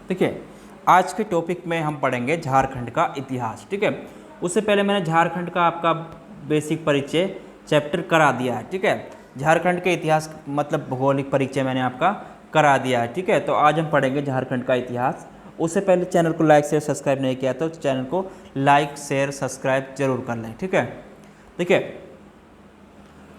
देखिए, आज के टॉपिक में हम पढ़ेंगे झारखंड का इतिहास। ठीक है, उससे पहले मैंने झारखंड का आपका बेसिक परिचय चैप्टर करा दिया है। ठीक है, झारखंड के इतिहास मतलब भौगोलिक परिचय मैंने आपका करा दिया है। ठीक है, तो आज हम पढ़ेंगे झारखंड का इतिहास। उससे पहले चैनल को लाइक शेयर सब्सक्राइब नहीं किया तो चैनल को लाइक शेयर सब्सक्राइब जरूर कर लें। ठीक है, देखिए,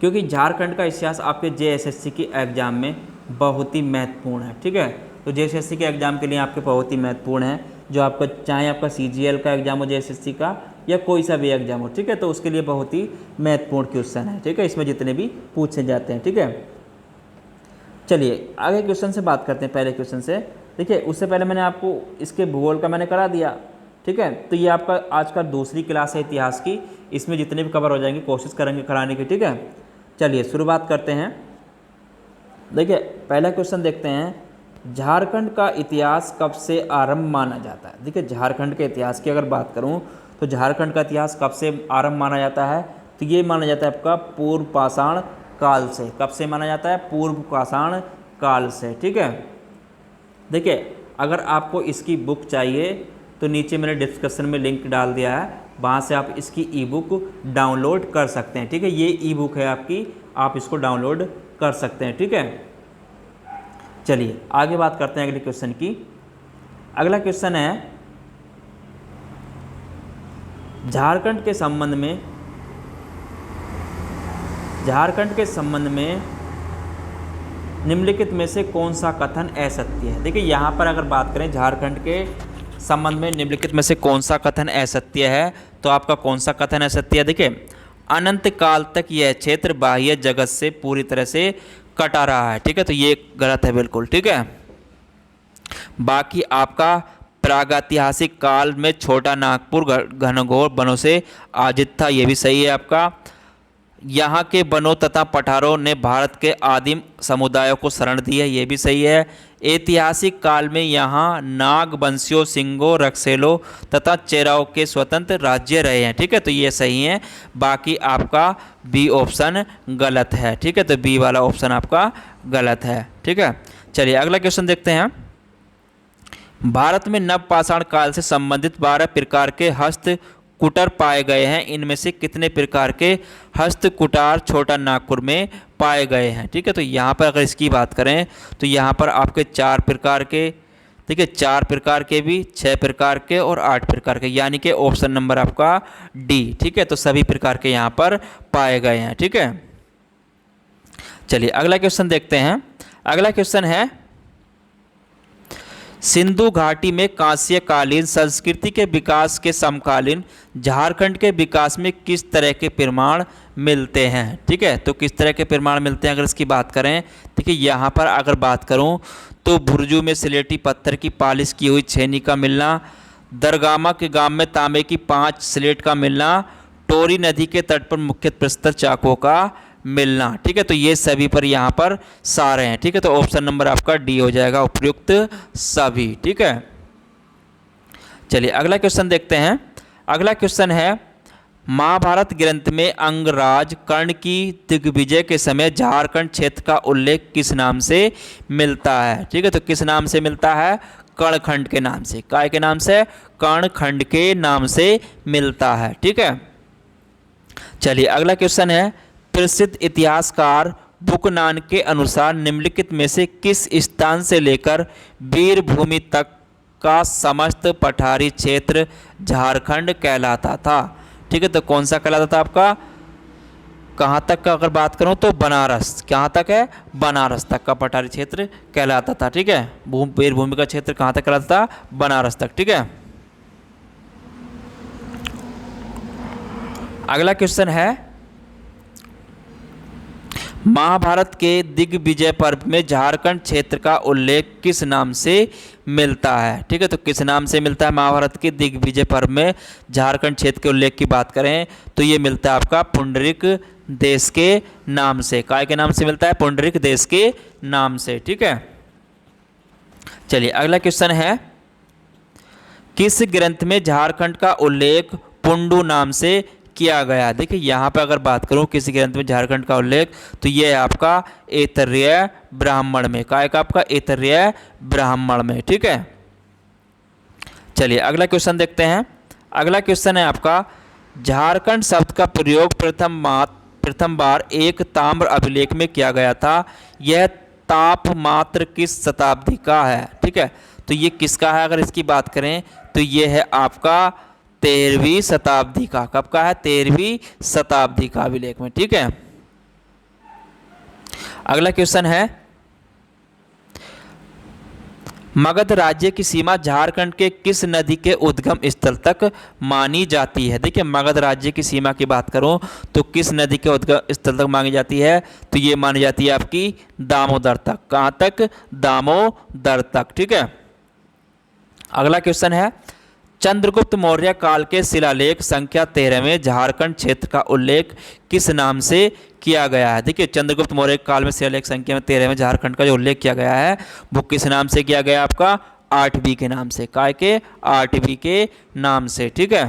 क्योंकि झारखंड का इतिहास आपके जेएसएससी की एग्ज़ाम में बहुत ही महत्वपूर्ण है। ठीक है, तो जेएसएससी के एग्ज़ाम के लिए आपके बहुत ही महत्वपूर्ण है, जो आपका चाहे आपका सीजीएल का एग्ज़ाम हो, जेएसएससी का या कोई सा भी एग्ज़ाम हो। ठीक है, तो उसके लिए बहुत ही महत्वपूर्ण क्वेश्चन है। ठीक है, इसमें जितने भी पूछे जाते हैं। ठीक है, चलिए आगे क्वेश्चन से बात करते हैं। पहले क्वेश्चन से देखिए, उससे पहले मैंने आपको इसके भूगोल का मैंने करा दिया। ठीक है, तो ये आपका आज का दूसरी क्लास है इतिहास की। इसमें जितने भी कवर हो जाएंगे कोशिश करेंगे कराने की। ठीक है, चलिए शुरुआत करते हैं। देखिए, पहला क्वेश्चन देखते हैं, झारखंड का इतिहास कब से आरंभ माना जाता है। देखिए, झारखंड के इतिहास की अगर बात करूं तो झारखंड का इतिहास कब से आरंभ माना जाता है, तो ये माना जाता है आपका पूर्व पाषाण काल से। कब से माना जाता है? पूर्व पाषाण काल से। ठीक है, देखिए, अगर आपको इसकी बुक चाहिए तो नीचे मैंने डिस्क्रिप्शन में लिंक डाल दिया है, वहाँ से आप इसकी ई बुक डाउनलोड कर सकते हैं। ठीक है, ये ई बुक है आपकी, आप इसको डाउनलोड कर सकते हैं। ठीक है, चलिए आगे बात करते हैं अगले क्वेश्चन की। अगला क्वेश्चन है, झारखंड के संबंध में निम्नलिखित में से कौन सा कथन असत्य है। देखिए, यहाँ पर अगर बात करें झारखंड के संबंध में निम्नलिखित में से कौन सा कथन असत्य है, तो आपका कौन सा कथन असत्य है? देखिए, अनंत काल तक यह क्षेत्र बाह्य जगत से पूरी तरह से कटा रहा है। ठीक है, तो ये गलत है बिल्कुल। ठीक है, बाकी आपका प्रागैतिहासिक काल में छोटा नागपुर घनघोर वनों से आजित था, ये भी सही है आपका। यहाँ के वनों तथा पठारों ने भारत के आदिम समुदायों को शरण दी है, ये भी सही है। ऐतिहासिक काल में यहाँ नागवंशियों, सिंगों, रक्सेलों तथा चेराओं के स्वतंत्र राज्य रहे हैं। ठीक है, तो ये सही है। बाकी आपका बी ऑप्शन गलत है। ठीक है, तो बी वाला ऑप्शन आपका गलत है। ठीक है, चलिए अगला क्वेश्चन देखते हैं। भारत में नवपाषाण काल से संबंधित 12 प्रकार के हस्त कुटर पाए गए हैं। इनमें से कितने प्रकार के हस्त कुटार छोटा नागपुर में पाए गए हैं? ठीक है, तो यहाँ पर अगर इसकी बात करें तो यहाँ पर आपके 4 प्रकार के, ठीक है, 4 प्रकार के भी, 6 प्रकार के और 8 प्रकार के, यानी कि ऑप्शन नंबर आपका डी। ठीक है, तो सभी प्रकार के यहाँ पर पाए गए हैं। ठीक है, चलिए अगला क्वेश्चन देखते हैं। अगला क्वेश्चन है, सिंधु घाटी में कांस्यकालीन संस्कृति के विकास के समकालीन झारखंड के विकास में किस तरह के प्रमाण मिलते हैं? ठीक है, तो किस तरह के प्रमाण मिलते हैं अगर इसकी बात करें, देखिए यहाँ पर अगर बात करूँ तो भुरजू में सिलेटी पत्थर की पालिश की हुई छेनी का मिलना, दरगामा के गांव में तांबे की 5 स्लेट का मिलना, टोरी नदी के तट पर मुख्य प्रस्तर चाकों का मिलना। ठीक है, तो ये सभी पर यहाँ पर सारे हैं। ठीक है, तो ऑप्शन नंबर आपका डी हो जाएगा, उपयुक्त सभी। ठीक है, चलिए अगला क्वेश्चन देखते हैं। अगला क्वेश्चन है, महाभारत ग्रंथ में अंगराज कर्ण की दिग्विजय के समय झारखंड क्षेत्र का उल्लेख किस नाम से मिलता है? ठीक है, तो किस नाम से मिलता है? कर्णखंड के नाम से। काय के नाम से? कर्णखंड के नाम से मिलता है। ठीक है, चलिए अगला क्वेश्चन है, प्रसिद्ध इतिहासकार बुकनान के अनुसार निम्नलिखित में से किस स्थान से लेकर वीरभूमि तक का समस्त पठारी क्षेत्र झारखंड कहलाता था? ठीक है, तो कौन सा कहलाता था आपका? कहाँ तक का अगर बात करूँ तो बनारस। कहाँ तक है? बनारस तक का पठारी क्षेत्र कहलाता था। ठीक है, वीरभूमि का क्षेत्र कहाँ तक कहलाता था? बनारस तक। ठीक है, अगला क्वेश्चन है, महाभारत के दिग्विजय पर्व में झारखंड क्षेत्र का उल्लेख किस नाम से मिलता है? ठीक है, तो किस नाम से मिलता है? महाभारत के दिग्विजय पर्व में झारखंड क्षेत्र के उल्लेख की बात करें तो ये मिलता है आपका पुंडरिक देश के नाम से। काय के नाम से मिलता है? पुंडरिक देश के नाम से। ठीक है, चलिए अगला क्वेश्चन है, किस ग्रंथ में झारखंड का उल्लेख पुंडू नाम से किया गया? देखिए यहाँ पे अगर बात करूँ किसी ग्रंथ में झारखंड का उल्लेख, तो ये है आपका ऐतरेय ब्राह्मण में। काय का? आपका ऐतरेय ब्राह्मण में। ठीक है, चलिए अगला क्वेश्चन देखते हैं। अगला क्वेश्चन है आपका, झारखंड शब्द का प्रयोग प्रथम बार एक ताम्र अभिलेख में किया गया था। यह तापमात्र किस शताब्दी का है? ठीक है, तो ये किसका है? अगर इसकी बात करें तो ये है आपका 13वीं शताब्दी का। कब का है? 13वीं शताब्दी का अभिलेख में। ठीक है, अगला क्वेश्चन है, मगध राज्य की सीमा झारखंड के किस नदी के उद्गम स्थल तक मानी जाती है? देखिए, मगध राज्य की सीमा की बात करूं तो किस नदी के उद्गम स्थल तक मानी जाती है? तो ये मानी जाती है आपकी दामोदर तक। कहाँ तक? दामोदर तक। ठीक है, अगला क्वेश्चन है, चंद्रगुप्त मौर्य काल के शिलालेख संख्या 13 में झारखंड क्षेत्र का उल्लेख किस नाम से किया गया है? देखिए, चंद्रगुप्त मौर्य काल में शिलालेख संख्या में 13 में झारखंड का जो उल्लेख किया गया है वो किस नाम से किया गया? आपका आठवीं के नाम से। काय के? आठवीं के नाम से। ठीक है,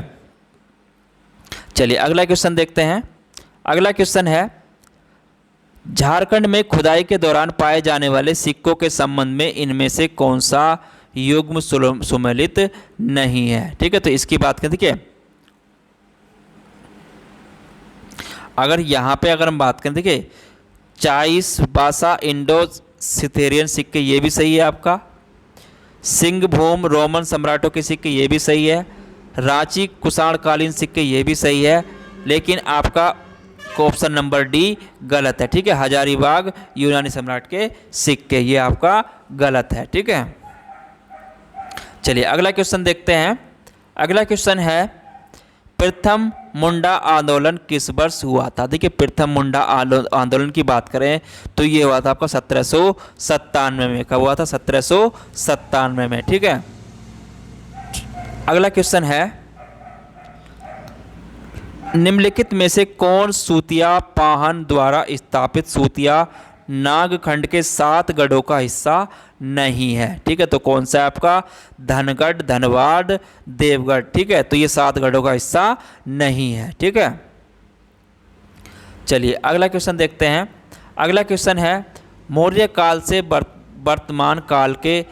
चलिए अगला क्वेश्चन देखते हैं। अगला क्वेश्चन है, झारखंड में खुदाई के दौरान पाए जाने वाले सिक्कों के संबंध में इनमें से कौन सा युग्म सुमेलित नहीं है? ठीक है, तो इसकी बात करें, देखिए अगर यहाँ पे अगर हम बात करें, देखिए चाइस बासा इंडो सिथेरियन सिक्के ये भी सही है आपका। सिंहभूम रोमन सम्राटों के सिक्के ये भी सही है। रांची कुषाणकालीन सिक्के ये भी सही है। लेकिन आपका ऑप्शन नंबर डी गलत है। ठीक है, हजारीबाग यूनानी सम्राट के सिक्के ये आपका गलत है। ठीक है, चलिए अगला क्वेश्चन देखते हैं। अगला क्वेश्चन है, प्रथम मुंडा आंदोलन किस वर्ष हुआ था? देखिए, प्रथम मुंडा आंदोलन की बात करें तो ये हुआ था आपका 1797 में। कब हुआ था? 1797 में। ठीक है, अगला क्वेश्चन है, निम्नलिखित में से कौन सूतिया पाहन द्वारा स्थापित सूतिया नागखंड के 7 गढ़ों का हिस्सा नहीं है? ठीक है, तो कौन सा है आपका? धनगढ़, धनबाद, देवगढ़। ठीक है, तो ये 7 गढ़ों का हिस्सा नहीं है। ठीक है, चलिए अगला क्वेश्चन देखते हैं। अगला क्वेश्चन है, मौर्य काल से वर्तमान काल के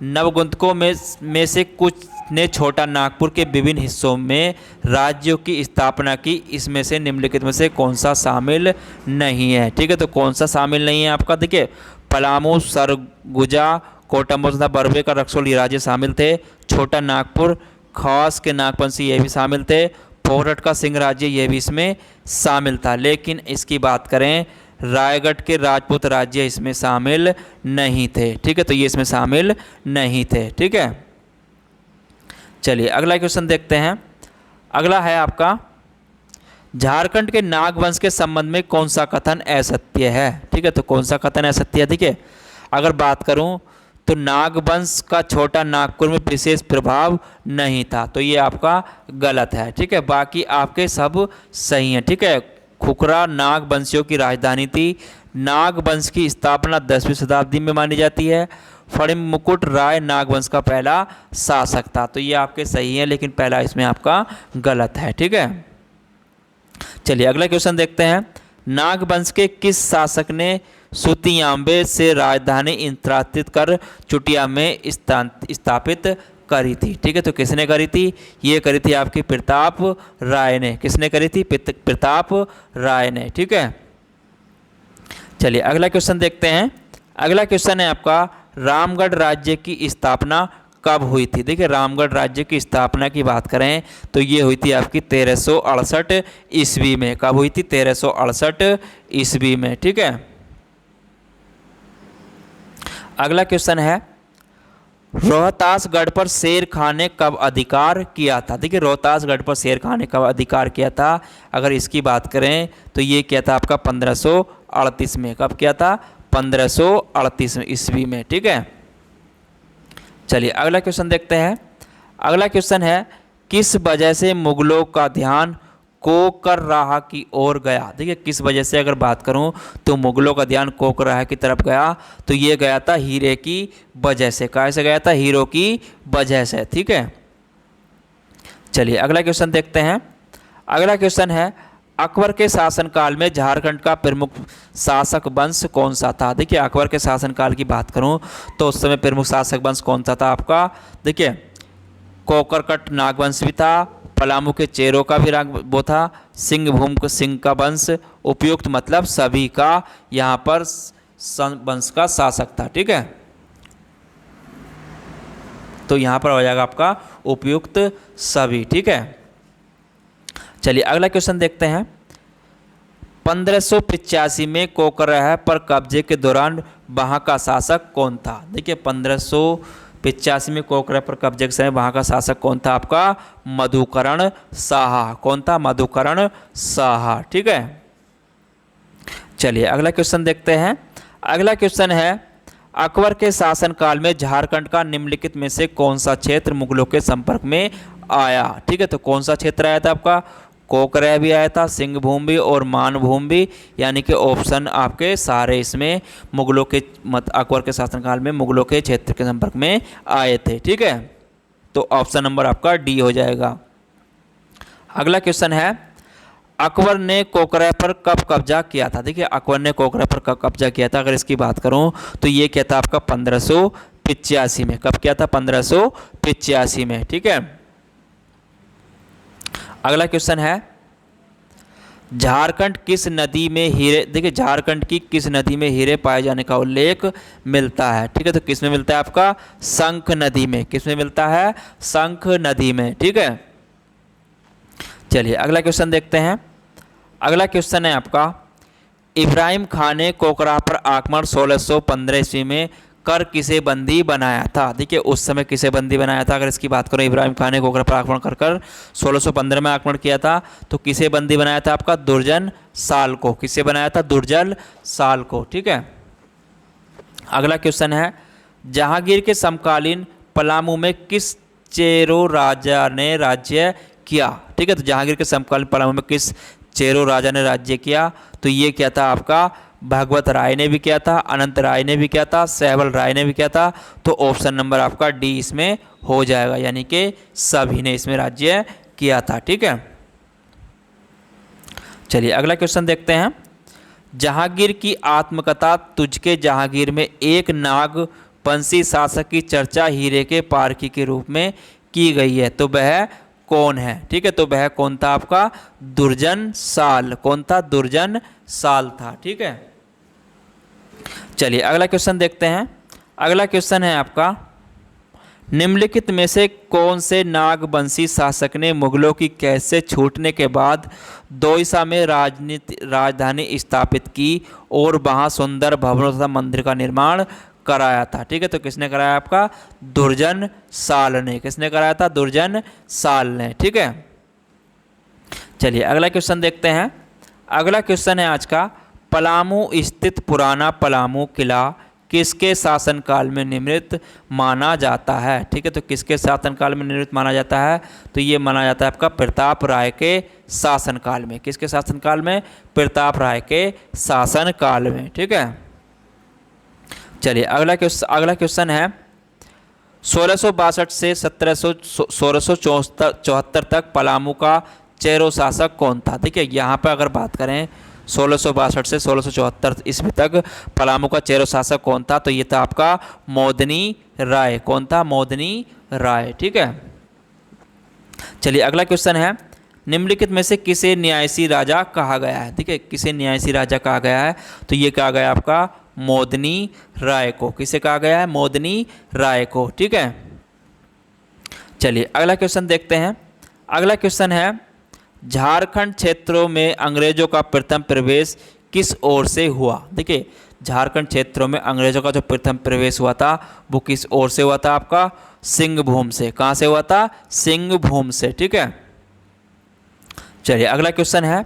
नवगुंतकों में से कुछ ने छोटा नागपुर के विभिन्न हिस्सों में राज्यों की स्थापना की। इसमें से निम्नलिखित में से कौन सा शामिल नहीं है? ठीक है, तो कौन सा शामिल नहीं है आपका? देखिए, पलामू, सरगुजा, कोटम्बो तथा बर्वे का रक्सौल ये राज्य शामिल थे। छोटा नागपुर, खवास के नागपंसी ये भी शामिल थे। फोरठ का सिंह राज्य ये भी इसमें शामिल था। लेकिन इसकी बात करें, रायगढ़ के राजपूत राज्य इसमें शामिल नहीं थे। ठीक है, तो ये इसमें शामिल नहीं थे। ठीक है, चलिए अगला क्वेश्चन देखते हैं। अगला है आपका, झारखंड के नागवंश के संबंध में कौन सा कथन असत्य है? ठीक है, तो कौन सा कथन असत्य है? देखिए, अगर बात करूं तो नागवंश का छोटा नागपुर में विशेष प्रभाव नहीं था, तो ये आपका गलत है। ठीक है, बाकी आपके सब सही हैं। ठीक है, खुखरा नागवंशियों की राजधानी थी। नागवंश की स्थापना 10वीं शताब्दी में मानी जाती है। फणिम मुकुट राय नागवंश का पहला शासक था, तो ये आपके सही है, लेकिन पहला इसमें आपका गलत है। ठीक है, चलिए अगला क्वेश्चन देखते हैं। नागवंश के किस शासक ने सुतियांबे से राजधानी स्थापित कर चुटिया में स्थापित करी थी? ठीक है, तो किसने करी थी? ये करी थी आपकी प्रताप राय ने। किसने करी थी? प्रताप राय ने। ठीक है, चलिए अगला क्वेश्चन देखते हैं। अगला क्वेश्चन है आपका, रामगढ़ राज्य की स्थापना कब हुई थी? देखिए, रामगढ़ राज्य की स्थापना की बात करें तो ये हुई थी आपकी 1368 ईस्वी में। कब हुई थी? 1368 ईस्वी में। ठीक है, अगला क्वेश्चन है, रोहतासगढ़ पर शेर खान ने कब अधिकार किया था? देखिए, रोहतासगढ़ पर शेर खान ने कब अधिकार किया था? अगर इसकी बात करें तो ये किया था आपका 1538 में। कब किया था? 1538 ईस्वी में। ठीक है, चलिए अगला क्वेश्चन देखते हैं। अगला क्वेश्चन है, किस वजह से मुगलों का ध्यान कोकरराहा की ओर गया? देखिए, किस वजह से अगर बात करूं तो मुगलों का ध्यान कोकरराहा की तरफ गया, तो ये गया था हीरे की वजह से। कैसे गया था? हीरो की वजह से। ठीक है, चलिए अगला क्वेश्चन देखते हैं। अगला क्वेश्चन है, अकबर के शासनकाल में झारखंड का प्रमुख शासक वंश कौन सा था? देखिए, अकबर के शासनकाल की बात करूं तो उस समय प्रमुख शासक वंश कौन सा था आपका? देखिए, कोकरकट नागवंश भी था, पलामू के चेरों का भी राग वो था, सिंहभूम को सिंह का वंश, उपयुक्त मतलब सभी का, यहाँ पर वंश का शासक था। ठीक है, तो यहाँ पर हो जाएगा आपका उपयुक्त सभी। ठीक है, चलिए अगला क्वेश्चन देखते हैं। 1585 में कोकराह पर कब्जे के दौरान वहाँ का शासक कौन था? देखिए 1585 में कोकराह पर कब्जे के समय वहाँ का शासक कौन था? आपका मधुकरण शाह। कौन था? मधुकरण शाह। ठीक है, चलिए अगला क्वेश्चन देखते हैं। अगला क्वेश्चन है, अकबर के शासनकाल में झारखंड का निम्नलिखित में से कौन सा क्षेत्र मुगलों के संपर्क में आया? ठीक है, तो कौन सा क्षेत्र आया था? आपका कोकराह भी आया था, सिंहभूम भी और मानभूम भी, यानी कि ऑप्शन आपके सारे इसमें मुगलों के अकबर के शासनकाल में मुगलों के क्षेत्र के संपर्क में आए थे। ठीक है, तो ऑप्शन नंबर आपका डी हो जाएगा। अगला क्वेश्चन है, अकबर ने कोकराह पर कब कब्जा किया था? देखिए अकबर ने कोकराह पर कब कब्जा किया था, अगर इसकी बात करूं तो ये क्या था आपका 1585 में। कब किया था? 1585 में। ठीक है, अगला क्वेश्चन है, झारखंड किस नदी में हीरे, देखिए झारखंड की किस नदी में हीरे पाए जाने का उल्लेख मिलता है? ठीक है, तो किस में मिलता है? आपका शंख नदी में। किस में मिलता है? शंख नदी में। ठीक है, चलिए अगला क्वेश्चन देखते हैं। अगला क्वेश्चन है आपका, इब्राहिम खान ने कोकराह पर आक्रमण 1615 ईस्वी में कर किसे बंदी बनाया था? देखिए उस समय किसे बंदी बनाया था, अगर इसकी बात करें इब्राहिम खान ने कोकराह पर आक्रमण कर 1615 में आक्रमण किया था, तो किसे बंदी बनाया था? आपका दुर्जन साल को। किसे बनाया था? दुर्जन साल को। ठीक है, अगला क्वेश्चन है, जहांगीर के समकालीन पलामू में किस चेरो राजा ने राज्य किया? ठीक है, तो जहांगीर के समकालीन पलामू में किस चेरो राजा ने राज्य किया? तो ये क्या था आपका भगवत राय ने भी किया था, अनंत राय ने भी किया था, सहबल राय ने भी किया था, तो ऑप्शन नंबर आपका डी इसमें हो जाएगा, यानी कि सभी ने इसमें राज्य किया था। ठीक है, चलिए अगला क्वेश्चन देखते हैं। जहांगीर की आत्मकथा तुझके जहांगीर में एक नागवंशी शासक की चर्चा हीरे के पारखी के रूप में की गई है, तो वह कौन है? ठीक है, तो वह कौन था? आपका दुर्जन साल। कौन था? दुर्जन साल था। ठीक है, चलिए अगला क्वेश्चन देखते हैं। अगला क्वेश्चन है आपका, निम्नलिखित में से कौन से नागवंशी शासक ने मुगलों की कैद से छूटने के बाद दोईसा में राजधानी स्थापित की और वहां सुंदर भवनों तथा मंदिर का निर्माण कराया था? ठीक है, तो किसने कराया? आपका दुर्जन साल ने। किसने कराया था? दुर्जन साल ने। ठीक है, चलिए अगला क्वेश्चन देखते हैं। अगला क्वेश्चन है आज का, पलामू स्थित पुराना पलामू किला किसके शासनकाल में निर्मित माना जाता है? ठीक है, तो किसके शासनकाल में निर्मित माना जाता है? तो ये माना जाता है आपका प्रताप राय के शासनकाल में। किसके शासनकाल में? प्रताप राय के शासनकाल में। ठीक है, चलिए अगला क्वेश्चन है, 1662 से 1674 तक पलामू का चेरो शासक कौन था? देखिए यहाँ पर अगर बात करें 1662 से 1674 ईस्वी तक पलामू का चेरो शासक कौन था, तो ये था आपका मोदनी राय। कौन था? मोदनी राय। ठीक है, चलिए अगला क्वेश्चन है, निम्नलिखित में से किसे न्यायसी राजा कहा गया है? ठीक है, किसे न्यायसी राजा कहा गया है? तो ये कहा गया आपका मोदनी राय को। किसे कहा गया है? मोदनी राय को। ठीक है, चलिए अगला क्वेश्चन देखते हैं। अगला क्वेश्चन है, झारखंड क्षेत्रों में अंग्रेजों का प्रथम प्रवेश किस ओर से हुआ? देखिए झारखंड क्षेत्रों में अंग्रेजों का जो प्रथम प्रवेश हुआ था वो किस ओर से हुआ था? आपका सिंहभूम से। कहाँ से हुआ था? सिंहभूम से। ठीक है, चलिए अगला क्वेश्चन है,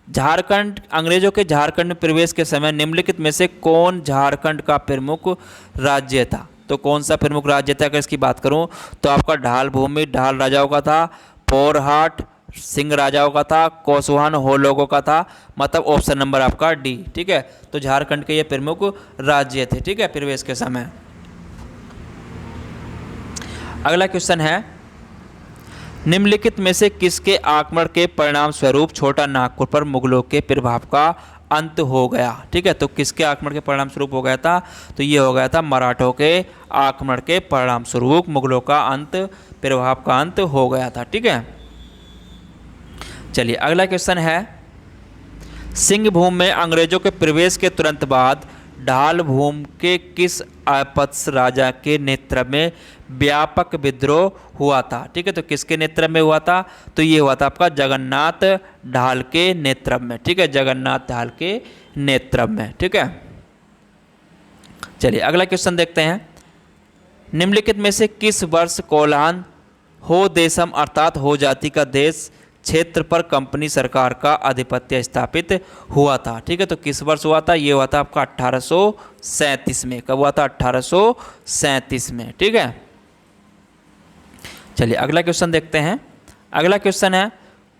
झारखंड अंग्रेजों के झारखंड में प्रवेश के समय निम्नलिखित में से कौन झारखंड का प्रमुख राज्य था? तो कौन सा प्रमुख राज्य था अगर इसकी बात करूं तो आपका ढाल भूमि ढाल राजाओं का था, पोरहाट सिंह राजाओं का था, कोसवान हो लोगों का था, मतलब ऑप्शन नंबर आपका डी। ठीक है, तो झारखंड के ये प्रमुख राज्य थे। ठीक है, प्रवेश के समय। अगला क्वेश्चन है, निम्नलिखित में से किसके आक्रमण के परिणाम स्वरूप छोटा नागपुर पर मुगलों के प्रभाव का अंत हो गया। ठीक है, तो किसके आक्रमण के परिणाम स्वरूप हो गया था? तो ये हो गया था मराठों के आक्रमण के परिणाम स्वरूप मुगलों का अंत, प्रभाव का अंत हो गया था। ठीक है, चलिए अगला क्वेश्चन है, सिंहभूम में अंग्रेजों के प्रवेश के तुरंत बाद ढालभूम के किस आपत्स राजा के नेतृत्व में व्यापक विद्रोह हुआ था? ठीक है, तो किसके नेतृत्व में हुआ था? तो ये हुआ था आपका जगन्नाथ ढाल के नेतृत्व में। ठीक है, जगन्नाथ ढाल के नेतृत्व में। ठीक है, चलिए अगला क्वेश्चन देखते हैं, निम्नलिखित में से किस वर्ष कोल्हान हो देशम अर्थात हो जाति का देश क्षेत्र पर कंपनी सरकार का आधिपत्य स्थापित हुआ था? ठीक है, तो किस वर्ष हुआ था? ये हुआ था आपका 1837 में। कब हुआ था? 1837 में। ठीक है, चलिए अगला क्वेश्चन देखते हैं। अगला क्वेश्चन है,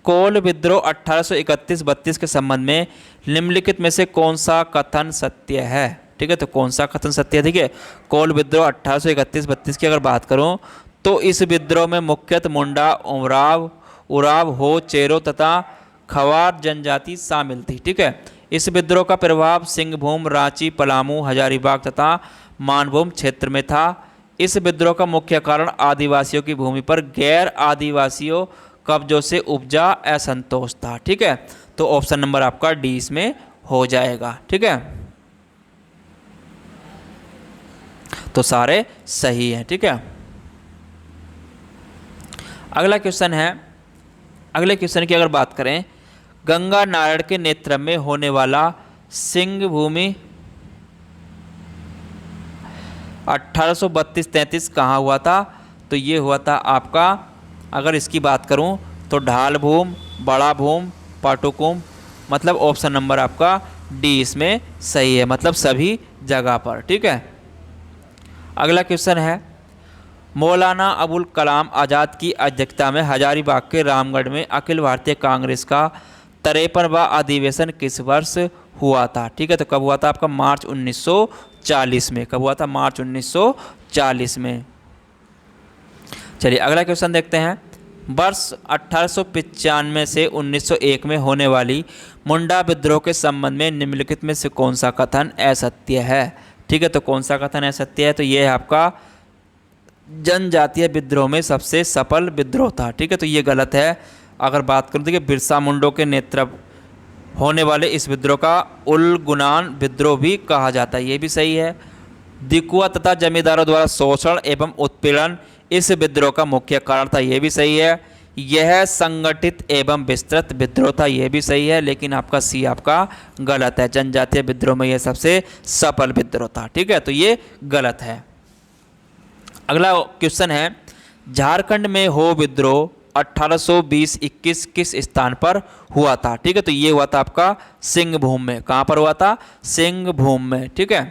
कोल विद्रोह 1831-32 के संबंध में निम्नलिखित में से कौन सा कथन सत्य है? ठीक है, तो कौन सा कथन सत्य है? ठीक है, कोल विद्रोह 1831-32 की अगर बात करूं तो इस विद्रोह में मुख्यतः मुंडा, उराव, हो, चेरो तथा खवार जनजाति शामिल थी। ठीक है, इस विद्रोह का प्रभाव सिंहभूम, रांची, पलामू, हजारीबाग तथा मानभूम क्षेत्र में था। इस विद्रोह का मुख्य कारण आदिवासियों की भूमि पर गैर आदिवासियों कब्जों से उपजा असंतोष था। ठीक है, तो ऑप्शन नंबर आपका डी इसमें हो जाएगा। ठीक है, तो सारे सही हैं। ठीक है, अगला क्वेश्चन है, अगले क्वेश्चन की अगर बात करें, गंगा नारायण के नेतृत्व में होने वाला सिंहभूमि 1832-33 कहाँ हुआ था? तो ये हुआ था आपका, अगर इसकी बात करूं तो ढालभूम, बड़ा भूम, पाटुकुम, मतलब ऑप्शन नंबर आपका डी इसमें सही है, मतलब सभी जगह पर। ठीक है, अगला क्वेश्चन है, मौलाना अबुल कलाम आज़ाद की अध्यक्षता में हजारीबाग के रामगढ़ में अखिल भारतीय कांग्रेस का 53वां अधिवेशन किस वर्ष हुआ था? ठीक है, तो कब हुआ था आपका? मार्च 1940 में। कब हुआ था? मार्च 1940 में। चलिए अगला क्वेश्चन देखते हैं, वर्ष 1895 से 1901 में होने वाली मुंडा विद्रोह के संबंध में निम्नलिखित में से कौन सा कथन असत्य है? ठीक है, तो कौन सा कथन असत्य है? तो ये है आपका जनजातीय विद्रोह में सबसे सफल विद्रोह था। ठीक है, तो ये गलत है। अगर बात करूँ देखिए, बिरसा मुंडा के नेतृत्व होने वाले इस विद्रोह का उलगुनान विद्रोह भी कहा जाता है, ये भी सही है। दिकुआ तथा जमींदारों द्वारा शोषण एवं उत्पीड़न इस विद्रोह का मुख्य कारण था, ये भी सही है। यह संगठित एवं विस्तृत विद्रोह था, यह भी सही है, लेकिन आपका सी आपका गलत है। जनजातीय विद्रोह में यह सबसे सफल विद्रोह था। ठीक है, तो ये गलत है। अगला क्वेश्चन है, झारखंड में हो विद्रोह 1820-21 किस स्थान पर हुआ था? ठीक है, तो ये हुआ था आपका सिंहभूम में। कहाँ पर हुआ था? सिंहभूम में। ठीक है,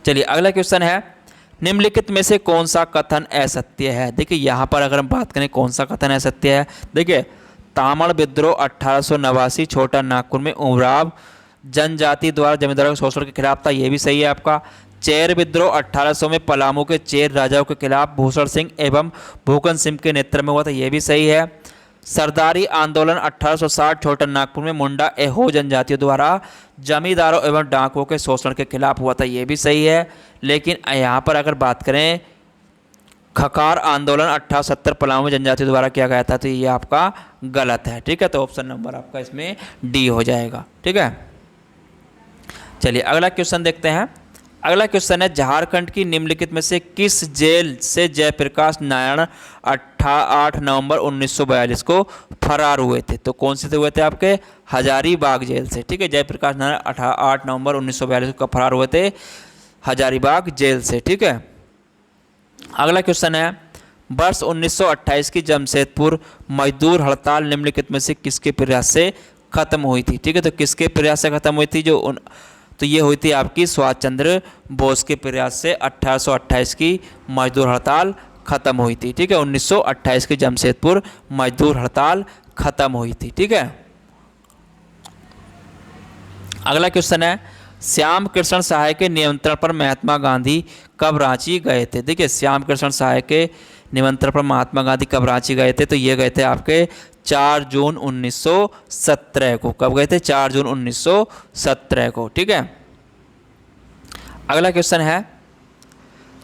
चलिए अगला क्वेश्चन है, निम्नलिखित में से कौन सा कथन असत्य है? देखिए यहाँ पर अगर हम बात करें कौन सा कथन असत्य है, देखिए तामड़ विद्रोह 1889 छोटा नागपुर में उमराव जनजाति द्वारा जमींदारों के शोषण के खिलाफ था, ये भी सही है आपका। चेर विद्रोह 1800 में पलामू के चेर राजाओं के खिलाफ भूषण सिंह एवं भूकन सिंह के नेतृत्व में हुआ था, ये भी सही है। सरदारी आंदोलन 1860 छोटा नागपुर में मुंडा एहो जनजातियों द्वारा जमींदारों एवं डाकुओं के शोषण के खिलाफ हुआ था, ये भी सही है। लेकिन यहाँ पर अगर बात करें खकार आंदोलन 1870 पलामू जनजातियों द्वारा किया गया था, तो ये आपका गलत है। ठीक है, तो ऑप्शन नंबर आपका इसमें डी हो जाएगा। ठीक है, चलिए अगला क्वेश्चन देखते हैं। अगला क्वेश्चन है, झारखंड की निम्नलिखित में से किस जेल से जयप्रकाश नारायण 8 नवंबर 1942 को फरार हुए थे? तो कौन से हुए थे आपके? हजारीबाग जेल से। ठीक है, जयप्रकाश नारायण 8 नवंबर 1942 को फरार हुए थे हजारीबाग जेल से। ठीक है, अगला क्वेश्चन है, वर्ष 1928 की जमशेदपुर मजदूर हड़ताल निम्नलिखित में से किसके प्रयास से खत्म हुई थी? ठीक है, तो किसके प्रयास से खत्म हुई थी? तो ये हुई थी आपकी सुभाष चंद्र बोस के प्रयास से 1828 की मजदूर हड़ताल खत्म हुई थी। ठीक है, 1928 की जमशेदपुर मजदूर हड़ताल खत्म हुई थी। ठीक है, अगला क्वेश्चन है, श्याम कृष्ण सहाय के निमंत्रण पर महात्मा गांधी कब रांची गए थे? देखिए श्याम कृष्ण सहाय के निमंत्रण पर महात्मा गांधी कब रांची गए थे? तो ये गए थे आपके 4 जून 1917 को। कब गए थे? 4 जून 1917 को। ठीक है, अगला क्वेश्चन है,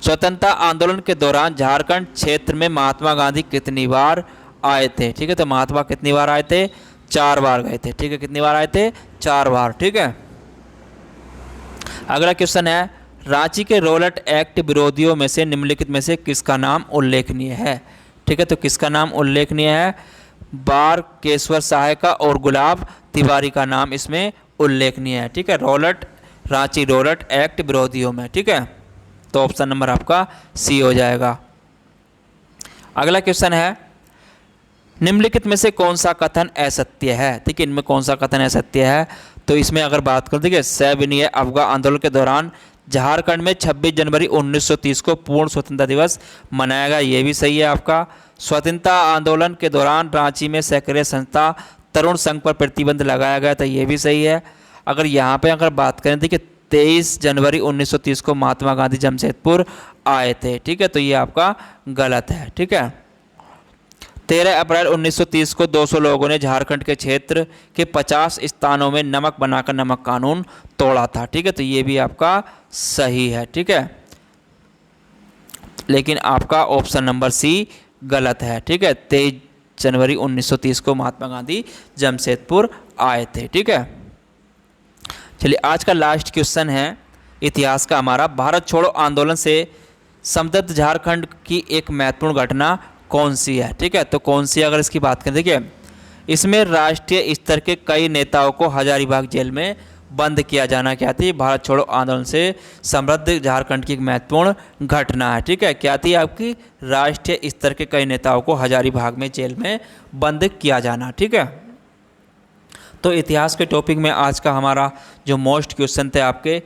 स्वतंत्रता आंदोलन के दौरान झारखंड क्षेत्र में महात्मा गांधी कितनी बार आए थे? ठीक है, तो महात्मा कितनी बार आए थे? 4 बार गए थे। ठीक है, कितनी बार आए थे? 4 बार। ठीक है, अगला क्वेश्चन है, रांची के रॉलेट एक्ट विरोधियों में से निम्नलिखित में से किसका नाम उल्लेखनीय है? ठीक है, तो किसका नाम उल्लेखनीय है? बार केशवर सहाय का और गुलाब तिवारी का नाम इसमें उल्लेखनीय है। ठीक है, रांची रॉलेट एक्ट विरोधियों में। ठीक है, तो ऑप्शन नंबर आपका सी हो जाएगा। अगला क्वेश्चन है, निम्नलिखित में से कौन सा कथन असत्य है? ठीक है, इनमें कौन सा कथन असत्य है? तो इसमें अगर बात करें, देखिए, सविनय अवज्ञा आंदोलन के दौरान झारखंड में 26 जनवरी 1930 को पूर्ण स्वतंत्रता दिवस मनाया गया, ये भी सही है आपका। स्वतंत्रता आंदोलन के दौरान रांची में सहकारिता संस्था तरुण संघ पर प्रतिबंध लगाया गया था, ये भी सही है। अगर यहाँ पे अगर बात करें, देखिए, 23 जनवरी 1930 को महात्मा गांधी जमशेदपुर आए थे। ठीक है, तो ये आपका गलत है। ठीक है, 13 अप्रैल 1930 को 200 लोगों ने झारखंड के क्षेत्र के 50 स्थानों में नमक बनाकर नमक कानून तोड़ा था। ठीक है, तो ये भी आपका सही है। ठीक है, लेकिन आपका ऑप्शन नंबर सी गलत है। ठीक है, 23 जनवरी 1930 को महात्मा गांधी जमशेदपुर आए थे। ठीक है, चलिए आज का लास्ट क्वेश्चन है इतिहास का हमारा, भारत छोड़ो आंदोलन से समृद्ध झारखंड की एक महत्वपूर्ण घटना कौन सी है? ठीक है, तो कौन सी, अगर इसकी बात करें, देखिए, इसमें राष्ट्रीय स्तर के कई नेताओं को हजारीबाग जेल में बंद किया जाना क्या थी? भारत छोड़ो आंदोलन से समृद्ध झारखंड की एक महत्वपूर्ण घटना है। ठीक है, क्या थी आपकी? राष्ट्रीय स्तर के कई नेताओं को हजारीबाग में जेल में बंद किया जाना। ठीक है, तो इतिहास के टॉपिक में आज का हमारा जो मोस्ट क्वेश्चन थे आपके,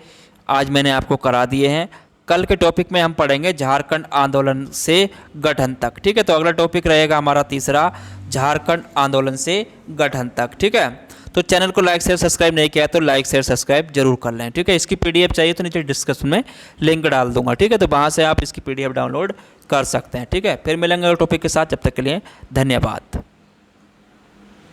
आज मैंने आपको करा दिए हैं। कल के टॉपिक में हम पढ़ेंगे झारखंड आंदोलन से गठन तक। ठीक है, तो अगला टॉपिक रहेगा हमारा तीसरा, झारखंड आंदोलन से गठन तक। ठीक है, तो चैनल को लाइक शेयर सब्सक्राइब नहीं किया तो लाइक शेयर सब्सक्राइब जरूर कर लें। ठीक है, इसकी पीडीएफ चाहिए तो नीचे डिस्क्रिप्शन में लिंक डाल दूंगा। ठीक है, तो वहाँ से आप इसकी पीडीएफ डाउनलोड कर सकते हैं। ठीक है, फिर मिलेंगे टॉपिक के साथ, जब तक के लिए धन्यवाद।